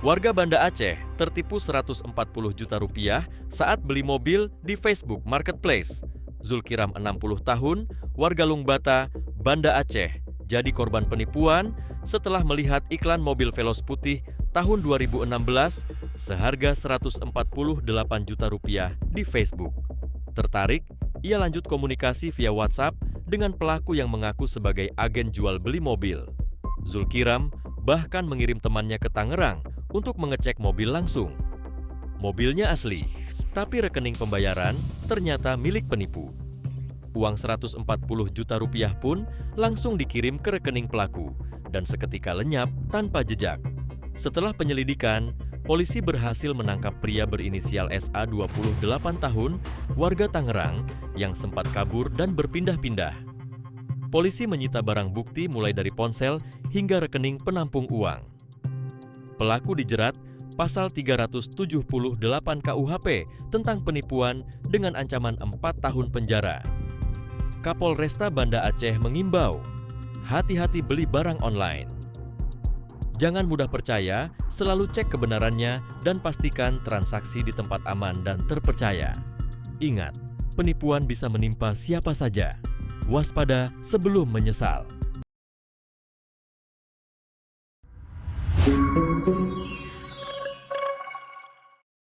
Warga Banda Aceh tertipu 140 juta rupiah saat beli mobil di Facebook Marketplace. Zulkiram 60 tahun, warga Lungbata, Banda Aceh, jadi korban penipuan setelah melihat iklan mobil Veloz putih tahun 2016 seharga 148 juta rupiah di Facebook. Tertarik, ia lanjut komunikasi via WhatsApp dengan pelaku yang mengaku sebagai agen jual beli mobil. Zulkiram bahkan mengirim temannya ke Tangerang untuk mengecek mobil langsung. Mobilnya asli, tapi rekening pembayaran ternyata milik penipu. Uang 140 juta rupiah pun langsung dikirim ke rekening pelaku dan seketika lenyap tanpa jejak. Setelah penyelidikan, polisi berhasil menangkap pria berinisial SA 28 tahun, warga Tangerang yang sempat kabur dan berpindah-pindah. Polisi menyita barang bukti mulai dari ponsel hingga rekening penampung uang. Pelaku dijerat pasal 378 KUHP tentang penipuan dengan ancaman 4 tahun penjara. Kapolresta Banda Aceh mengimbau, hati-hati beli barang online. Jangan mudah percaya, selalu cek kebenarannya dan pastikan transaksi di tempat aman dan terpercaya. Ingat, penipuan bisa menimpa siapa saja. Waspada sebelum menyesal.